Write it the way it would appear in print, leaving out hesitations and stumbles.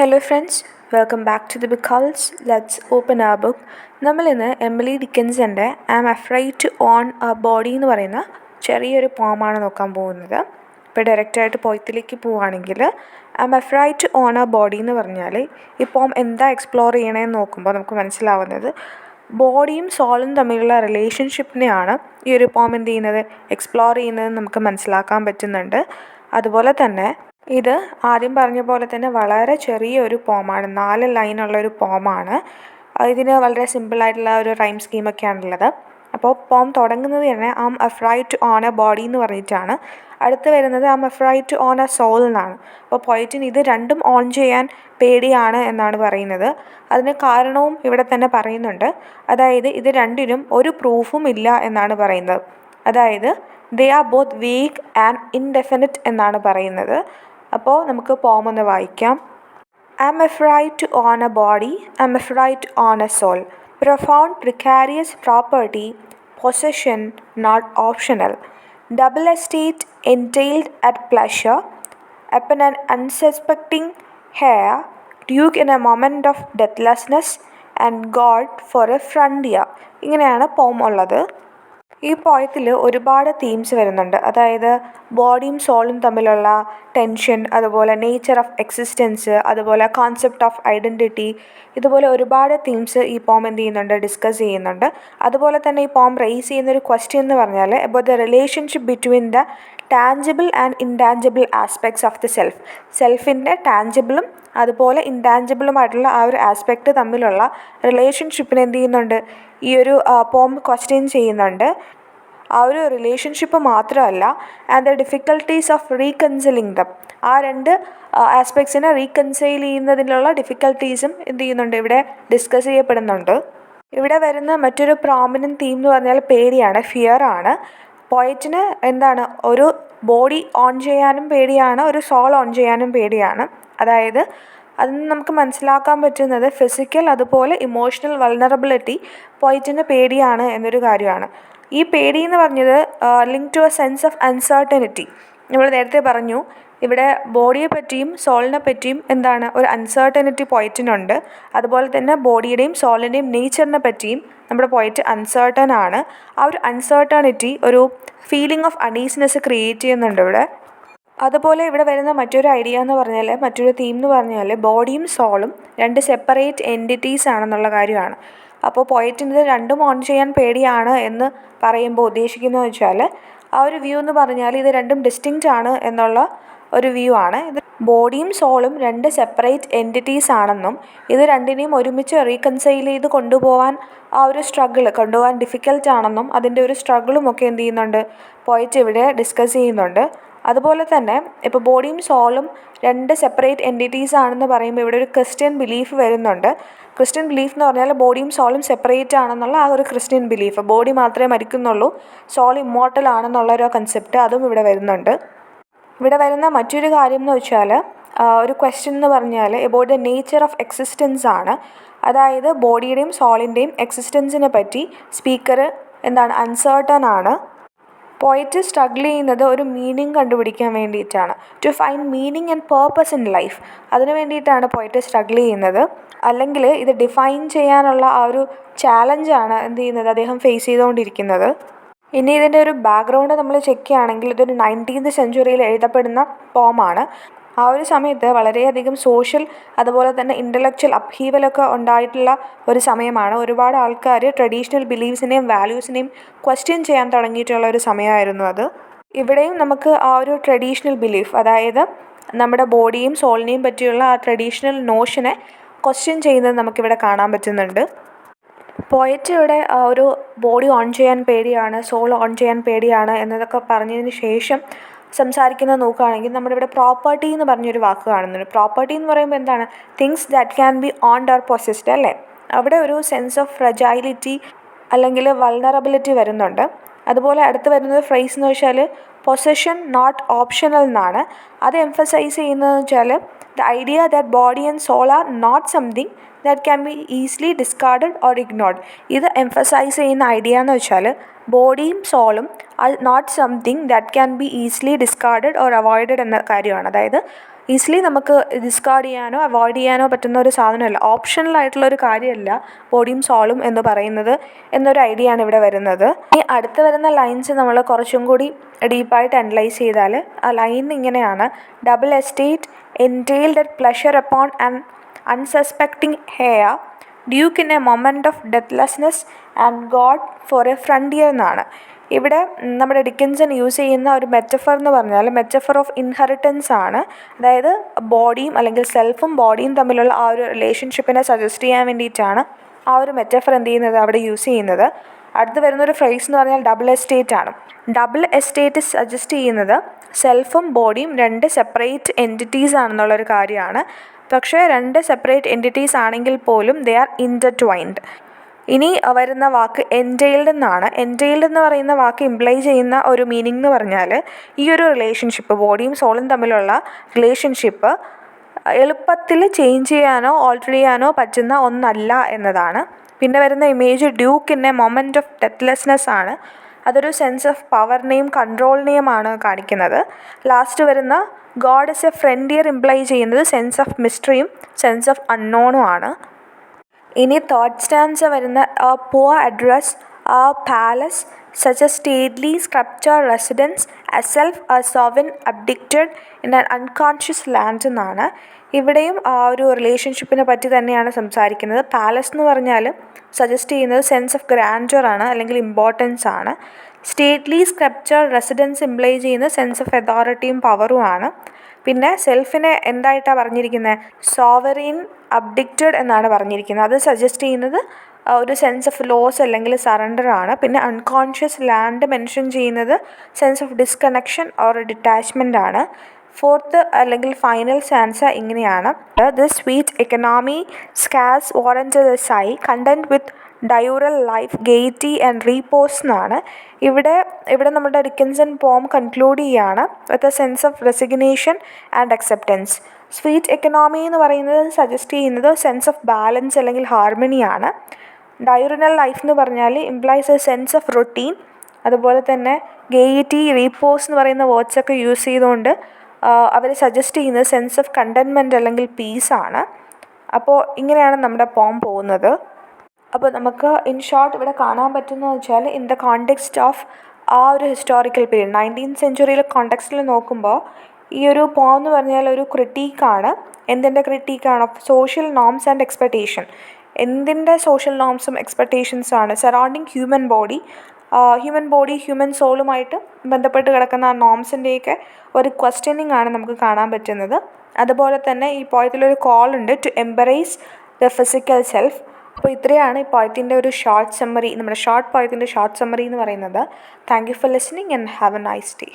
Hello friends, welcome back to the book house. Let's open our book. നമ്മളിന്ന് Emily ഡിക്കൻസിൻ്റെ I am afraid to own a body എന്ന് പറയുന്ന ചെറിയൊരു പോമാണ് നോക്കാൻ പോകുന്നത്. ഇപ്പോൾ ഡയറക്റ്റായിട്ട് പോയത്തിലേക്ക് പോവുകയാണെങ്കിൽ I am afraid to own a body എന്ന് പറഞ്ഞാൽ ഈ പോം എന്താ എക്സ്പ്ലോർ ചെയ്യണമെന്ന് നോക്കുമ്പോൾ നമുക്ക് മനസ്സിലാവുന്നത് ബോഡിയും സോളും തമ്മിലുള്ള റിലേഷൻഷിപ്പിനെയാണ് ഈ ഒരു പോം എന്ത് ചെയ്യുന്നത്, എക്സ്പ്ലോർ ചെയ്യുന്നത് നമുക്ക് മനസ്സിലാക്കാൻ പറ്റുന്നുണ്ട്. അതുപോലെ തന്നെ ഇത് ആദ്യം പറഞ്ഞ പോലെ തന്നെ വളരെ ചെറിയൊരു പോമാണ്, 4 ലൈനുള്ളൊരു പോമാണ്. ഇതിന് വളരെ സിമ്പിളായിട്ടുള്ള ഒരു റൈം സ്കീമൊക്കെയാണുള്ളത്. അപ്പോൾ പോം തുടങ്ങുന്നത് തന്നെ I am afraid to own a body എന്ന് പറഞ്ഞിട്ടാണ്. അടുത്ത് വരുന്നത് I am afraid to own a soul എന്നാണ്. അപ്പോൾ പോയറ്റിന് ഇത് രണ്ടും ഓൺ ചെയ്യാൻ പേടിയാണ് എന്നാണ് പറയുന്നത്. അതിന് കാരണവും ഇവിടെ തന്നെ പറയുന്നുണ്ട്. അതായത് ഇത് രണ്ടിനും ഒരു പ്രൂഫും ഇല്ല എന്നാണ് പറയുന്നത്. അതായത് they are both weak and indefinite എന്നാണ് പറയുന്നത്. അപ്പോൾ നമുക്ക് പോം ഒന്ന് വായിക്കാം. I am afraid to own a body, I am afraid to own a soul. Profound precarious property, possession not optional. Double estate entailed at pleasure, upon an unsuspecting heir, duke in a moment of deathlessness, and God for a frontier. ഇങ്ങനെയാണ് പോം ഉള്ളത്. ഈ പോയത്തിൽ ഒരുപാട് themes വരുന്നുണ്ട്. അതായത് ബോഡിയും സോളും തമ്മിലുള്ള tension, അതുപോലെ nature of existence, അതുപോലെ കോൺസെപ്റ്റ് ഓഫ് ഐഡൻറ്റിറ്റി, ഇതുപോലെ ഒരുപാട് തീംസ് ഈ പോം എന്ത് ചെയ്യുന്നുണ്ട്, ഡിസ്കസ് ചെയ്യുന്നുണ്ട്. അതുപോലെ തന്നെ ഈ പോം റേസ് ചെയ്യുന്നൊരു ക്വസ്റ്റ്യൻ എന്ന് പറഞ്ഞാൽ about the relationship between the tangible and intangible aspects of the self. സെൽഫിൻ്റെ ടാഞ്ചിബിളും അതുപോലെ ഇൻടാഞ്ചിബിളുമായിട്ടുള്ള ആ ഒരു ആസ്പെക്റ്റ് തമ്മിലുള്ള റിലേഷൻഷിപ്പിനെ എന്ത് ചെയ്യുന്നുണ്ട്, ഈ ഒരു പോം ക്വസ്റ്റ്യൻ ചെയ്യുന്നുണ്ട്. ആ ഒരു റിലേഷൻഷിപ്പ് മാത്രമല്ല, and the difficulties of reconciling them, ആ രണ്ട് ആസ്പെക്ട്സിനെ റീകൺസൈൽ ചെയ്യുന്നതിനുള്ള ഡിഫിക്കൽട്ടീസും എന്ത് ചെയ്യുന്നുണ്ട്, ഇവിടെ ഡിസ്കസ് ചെയ്യപ്പെടുന്നുണ്ട്. ഇവിടെ വരുന്ന മറ്റൊരു പ്രോമിനൻറ്റ് തീം എന്ന് പറഞ്ഞാൽ പേടിയാണ്, ഫിയർ ആണ്. പോയറ്റിന് എന്താണ്, ഒരു ബോഡി ഓൺ ചെയ്യാനും പേടിയാണ്, ഒരു സോൾ ഓൺ ചെയ്യാനും പേടിയാണ്. അതായത് അതിൽ നിന്ന് നമുക്ക് മനസ്സിലാക്കാൻ പറ്റുന്നത് ഫിസിക്കൽ അതുപോലെ ഇമോഷണൽ വൾനറബിലിറ്റി പോയറ്റിന് പേടിയാണ് എന്നൊരു കാര്യമാണ്. ഈ പേടി എന്ന് പറഞ്ഞത് link to a sense of uncertainty. നമ്മൾ നേരത്തെ പറഞ്ഞു, ഇവിടെ ബോഡിയെ പറ്റിയും സോളിനെ പറ്റിയും എന്താണ്, ഒരു അൺസർട്ടനിറ്റി പോയറ്റിനുണ്ട്. അതുപോലെ തന്നെ ബോഡിയുടെയും സോളിൻ്റെയും നേച്ചറിനെ പറ്റിയും നമ്മുടെ പോയറ്റ് അൺസർട്ടൺ ആണ്. ആ ഒരു അൺസർട്ടനിറ്റി ഒരു ഫീലിംഗ് ഓഫ് അണീസ്നെസ് ക്രിയേറ്റ് ചെയ്യുന്നുണ്ട് ഇവിടെ. അതുപോലെ ഇവിടെ വരുന്ന മറ്റൊരു ഐഡിയ എന്ന് പറഞ്ഞാൽ, മറ്റൊരു തീം എന്ന് പറഞ്ഞാൽ ബോഡിയും സോളും രണ്ട് സെപ്പറേറ്റ് എൻറ്റിറ്റീസ് ആണെന്നുള്ള കാര്യമാണ്. അപ്പോൾ പോയറ്റിന് ഇത് രണ്ടും ഓൺ ചെയ്യാൻ പേടിയാണ് എന്ന് പറയുമ്പോൾ ഉദ്ദേശിക്കുന്നത് വെച്ചാൽ, ആ ഒരു വ്യൂ എന്ന് പറഞ്ഞാൽ ഇത് രണ്ടും ഡിസ്റ്റിങ്ക്റ്റ് ആണ് എന്നുള്ള ഒരു വ്യൂ ആണ്. ഇത് ബോഡിയും സോളും രണ്ട് സെപ്പറേറ്റ് എൻറ്റിറ്റീസ് ആണെന്നും ഇത് രണ്ടിനെയും ഒരുമിച്ച് റീകൺസൈൽ ചെയ്ത് കൊണ്ടുപോകാൻ ആ ഒരു കൊണ്ടുപോകാൻ ഡിഫിക്കൽട്ട് ആണെന്നും അതിൻ്റെ ഒരു സ്ട്രഗിളും ഒക്കെ എന്ത് ചെയ്യുന്നുണ്ട്, പോയറ്റ് ഇവിടെ ഡിസ്കസ് ചെയ്യുന്നുണ്ട്. അതുപോലെ തന്നെ ഇപ്പോൾ ബോഡിയും സോളും രണ്ട് സെപ്പറേറ്റ് എൻറ്റിറ്റീസ് ആണെന്ന് പറയുമ്പോൾ ഇവിടെ ഒരു ക്രിസ്ത്യൻ ബിലീഫ് വരുന്നുണ്ട്. ക്രിസ്ത്യൻ ബിലീഫ് എന്ന് പറഞ്ഞാൽ ബോഡിയും സോളും സെപ്പറേറ്റ് ആണെന്നുള്ള ആ ഒരു ക്രിസ്ത്യൻ ബിലീഫ്, ബോഡി മാത്രമേ മരിക്കുന്നുള്ളൂ, സോൾ ഇമ്മോർട്ടൽ ആണെന്നുള്ളൊരു കൺസെപ്റ്റ് അതും ഇവിടെ വരുന്നുണ്ട്. ഇവിടെ വരുന്ന മറ്റൊരു കാര്യം എന്ന് വെച്ചാൽ, ഒരു ക്വസ്റ്റ്യൻ എന്ന് പറഞ്ഞാൽ about the nature of existence ആണ്. അതായത് ബോഡിയുടെയും സോളിൻ്റെയും എക്സിസ്റ്റൻസിനെ പറ്റി സ്പീക്കർ എന്താണ്, അൺസർട്ടൺ ആണ്. പോയറ്റ് സ്ട്രഗിൾ ചെയ്യുന്നത് ഒരു മീനിങ് കണ്ടുപിടിക്കാൻ വേണ്ടിയിട്ടാണ്, to find meaning and purpose in life. അതിന് വേണ്ടിയിട്ടാണ് പോയറ്റ് സ്ട്രഗിൾ ചെയ്യുന്നത്. അല്ലെങ്കിൽ ഇത് ഡിഫൈൻ ചെയ്യാനുള്ള ആ ഒരു ചാലഞ്ചാണ് എന്ത് ചെയ്യുന്നത്, അദ്ദേഹം ഫേസ് ചെയ്തുകൊണ്ടിരിക്കുന്നത്. ഇനി ഇതിൻ്റെ ഒരു ബാക്ക്ഗ്രൗണ്ട് നമ്മൾ ചെക്ക് ചെയ്യുകയാണെങ്കിൽ ഇതൊരു 19th സെഞ്ച്വറിയിൽ എഴുതപ്പെടുന്ന പോമാണ്. ആ ഒരു സമയത്ത് വളരെയധികം സോഷ്യൽ അതുപോലെ തന്നെ ഇൻ്റലക്ച്വൽ അപ്ഹീവലൊക്കെ ഉണ്ടായിട്ടുള്ള ഒരു സമയമാണ്. ഒരുപാട് ആൾക്കാർ ട്രഡീഷണൽ ബിലീഫ്സിനെയും വാല്യൂസിനെയും ക്വസ്റ്റ്യൻ ചെയ്യാൻ തുടങ്ങിയിട്ടുള്ള ഒരു സമയമായിരുന്നു അത്. ഇവിടെയും നമുക്ക് ആ ഒരു ട്രഡീഷണൽ ബിലീഫ്, അതായത് നമ്മുടെ ബോഡിയും സോളിനെയും പറ്റിയുള്ള ആ ട്രഡീഷണൽ നോഷനെ ക്വസ്റ്റ്യൻ ചെയ്യുന്നത് നമുക്കിവിടെ കാണാൻ പറ്റുന്നുണ്ട്. പോയറ്റ് ഇവിടെ ഒരു ബോഡി ഓൺ ചെയ്യാൻ പേടിയാണ്, സോൾ ഓൺ ചെയ്യാൻ പേടിയാണ് എന്നതൊക്കെ പറഞ്ഞതിന് ശേഷം സംസാരിക്കുന്നത് നോക്കുകയാണെങ്കിൽ നമ്മുടെ ഇവിടെ പ്രോപ്പർട്ടി എന്ന് പറഞ്ഞൊരു വാക്ക് കാണുന്നുണ്ട്. പ്രോപ്പർട്ടി എന്ന് പറയുമ്പോൾ എന്താണ്, things that can B owned or possessed അല്ലേ. അവിടെ ഒരു സെൻസ് ഓഫ് ഫ്രജൈലിറ്റി അല്ലെങ്കിൽ വൾനറബിലിറ്റി വരുന്നുണ്ട്. അതുപോലെ അടുത്ത് വരുന്നത് ഫ്രേസ് എന്ന് വെച്ചാൽ പൊസഷൻ നോട്ട് ഓപ്ഷണൽ എന്നാണ്. അത് എംഫസൈസ് ചെയ്യുന്നതെന്ന് വെച്ചാൽ the idea that body and soul are not something that can be easily discarded or ignored. ഇത് എംഫസൈസ് ചെയ്യുന്ന ഐഡിയ എന്ന് വെച്ചാൽ ബോഡിയും സോളും are not something that can be easily discarded or avoided എന്ന കാര്യമാണ്. അതായത് ഈസിലി നമുക്ക് ഡിസ്കാർഡ് ചെയ്യാനോ അവോയ്ഡ് ചെയ്യാനോ പറ്റുന്ന ഒരു സാധനമല്ല, ഓപ്ഷണലായിട്ടുള്ളൊരു കാര്യമല്ല ബോഡിയും സോളും എന്ന് പറയുന്നത് എന്നൊരു ഐഡിയ ആണ് ഇവിടെ വരുന്നത്. ഈ അടുത്ത് വരുന്ന ലൈൻസ് നമ്മൾ കുറച്ചും കൂടി ഡീപ്പായിട്ട് അനലൈസ് ചെയ്താൽ ആ ലൈൻ ഇങ്ങനെയാണ്: double estate entailed at pleasure upon an unsuspecting heir, duke in a moment of deathlessness and god for a frontier എന്നാണ്. ഇവിടെ നമ്മുടെ ഡിക്കൻസൺ യൂസ് ചെയ്യുന്ന ഒരു മെറ്റഫർ എന്ന് പറഞ്ഞാൽ മെറ്റഫർ ഓഫ് ഇൻഹെറിറ്റൻസ് ആണ്. അതായത് ബോഡിയും അല്ലെങ്കിൽ സെൽഫും ബോഡിയും തമ്മിലുള്ള ആ ഒരു റിലേഷൻഷിപ്പിനെ സജസ്റ്റ് ചെയ്യാൻ വേണ്ടിയിട്ടാണ് ആ ഒരു മെറ്റഫർ എന്ത് ചെയ്യുന്നത് അവിടെ യൂസ് ചെയ്യുന്നത്. അടുത്ത് വരുന്നൊരു ഫ്രേസ് എന്ന് പറഞ്ഞാൽ ഡബിൾ എസ്റ്റേറ്റ് ആണ്. ഡബിൾ എസ്റ്റേറ്റ് സജസ്റ്റ് ചെയ്യുന്നത് സെൽഫും ബോഡിയും രണ്ട് സെപ്പറേറ്റ് എൻറ്റിറ്റീസ് ആണെന്നുള്ളൊരു കാര്യമാണ്. പക്ഷേ രണ്ട് സെപ്പറേറ്റ് എൻറ്റിറ്റീസ് ആണെങ്കിൽ പോലും ദേ ആർ ഇൻ്റർട്വൈൻഡ്. ഇനി വരുന്ന വാക്ക് എൻറ്റെയിൽഡ് എന്നാണ്. എൻറ്റെയിൽഡ് എന്ന് പറയുന്ന വാക്ക് ഇംപ്ലൈ ചെയ്യുന്ന ഒരു മീനിങ് എന്ന് പറഞ്ഞാൽ ഈ ഒരു റിലേഷൻഷിപ്പ് ബോഡിയും സോളും തമ്മിലുള്ള റിലേഷൻഷിപ്പ് എളുപ്പത്തിൽ ചേഞ്ച് ചെയ്യാനോ ഓൾട്ടർ ചെയ്യാനോ പറ്റുന്ന ഒന്നല്ല എന്നതാണ്. പിന്നെ വരുന്ന image duke in a moment of deathlessness ആണ്. അതൊരു സെൻസ് ഓഫ് പവറിനെയും കൺട്രോളിനെയുമാണ് കാണിക്കുന്നത്. ലാസ്റ്റ് വരുന്ന God is a frontier imply ചെയ്യുന്നത് സെൻസ് ഓഫ് മിസ്റ്ററിയും സെൻസ് ഓഫ് അൺനോണും ആണ്. ഇനി തേർഡ് സ്റ്റാൻസ വരുന്ന a poor address a palace such a stately sculpture residence, as self a sovereign abdicated in an unconscious land എന്നാണ്. ഇവിടെയും ആ ഒരു റിലേഷൻഷിപ്പിനെ പറ്റി തന്നെയാണ് സംസാരിക്കുന്നത്. പാലസ് എന്ന് പറഞ്ഞാൽ സജസ്റ്റ് ചെയ്യുന്നത് സെൻസ് ഓഫ് ഗ്രാൻഡർ ആണ്, അല്ലെങ്കിൽ ഇമ്പോർട്ടൻസ് ആണ്. സ്റ്റേറ്റ്ലി സ്കൾപ്ചർ റെസിഡൻസ് ഇംപ്ലൈ ചെയ്യുന്ന സെൻസ് ഓഫ് അതോറിറ്റിയും പവറും ആണ്. പിന്നെ സെൽഫിനെ എന്തായിട്ടാണ് പറഞ്ഞിരിക്കുന്നത്? സോവറിൻ അബ്ഡിക്റ്റഡ് എന്നാണ് പറഞ്ഞിരിക്കുന്നത്. അത് സജസ്റ്റ് ചെയ്യുന്നത് ഒരു സെൻസ് ഓഫ് ലോസ് അല്ലെങ്കിൽ സറണ്ടർ ആണ്. പിന്നെ അൺകോൺഷ്യസ് ലാൻഡ് മെൻഷൻ ചെയ്യുന്നത് sense of disconnection or detachment ആണ്. ഫോർത്ത് അല്ലെങ്കിൽ ഫൈനൽ സ്റ്റാൻസ ഇങ്ങനെയാണ്: the sweet economy scarce warrant the sigh content with diurnal life gaiety and repose എന്നാണ്. ഇവിടെ നമ്മുടെ ഡിക്കൻസൺ പോം കൺക്ലൂഡ് ചെയ്യുകയാണ് with a sense of resignation and acceptance. Sweet economy എന്ന് പറയുന്നത് suggest ചെയ്യുന്നത് സെൻസ് ഓഫ് ബാലൻസ് അല്ലെങ്കിൽ ഹാർമണിയാണ്. ഡയൂറിനൽ life എന്ന് പറഞ്ഞാൽ implies A sense of routine. അതുപോലെ തന്നെ ഗെയ്റ്റി, റീപോസ് എന്ന് പറയുന്ന വേർഡ്സൊക്കെ യൂസ് ചെയ്തുകൊണ്ട് അവർ സജസ്റ്റ് ചെയ്യുന്നത് സെൻസ് ഓഫ് കണ്ടൻമെൻറ്റ് അല്ലെങ്കിൽ പീസാണ്. അപ്പോൾ ഇങ്ങനെയാണ് നമ്മുടെ പോം പോകുന്നത്. അപ്പോൾ നമുക്ക് ഇൻ ഷോർട്ട് ഇവിടെ കാണാൻ പറ്റുന്നതെന്ന് വെച്ചാൽ ഇൻ ദ കോണ്ടെക്സ്റ്റ് ഓഫ് ആ ഒരു ഹിസ്റ്റോറിക്കൽ പീരീഡ് 19th സെഞ്ച്വറിയിലെ കോണ്ടെക്സ്റ്റിൽ നോക്കുമ്പോൾ ഈ ഒരു പോം എന്ന് പറഞ്ഞാൽ ഒരു ക്രിട്ടീക്കാണ്. എന്തിൻ്റെ ക്രിട്ടീക്കാണ്? Of social norms and expectation. എന്തിൻ്റെ സോഷ്യൽ നോംസും എക്സ്പെക്റ്റേഷൻസാണ്? സറൗണ്ടിങ് ഹ്യൂമൻ ബോഡി, ഹ്യൂമൻ സോളുമായിട്ട് ബന്ധപ്പെട്ട് കിടക്കുന്ന ആ നോംസിൻ്റെയൊക്കെ ഒരു ക്വസ്റ്റ്യനിങ് ആണ് നമുക്ക് കാണാൻ പറ്റുന്നത്. അതുപോലെ തന്നെ ഈ പോയത്തിലൊരു കോൾ ഉണ്ട് to embrace the physical self. അപ്പോൾ ഇത്രയാണ് ഈ പോയത്തിൻ്റെ ഒരു ഷോർട്ട് സമ്മറി, നമ്മുടെ ഷോർട്ട് പോയത്തിൻ്റെ ഷോർട്ട് സമ്മറി എന്ന് പറയുന്നത്. Thank you for listening and have a nice day.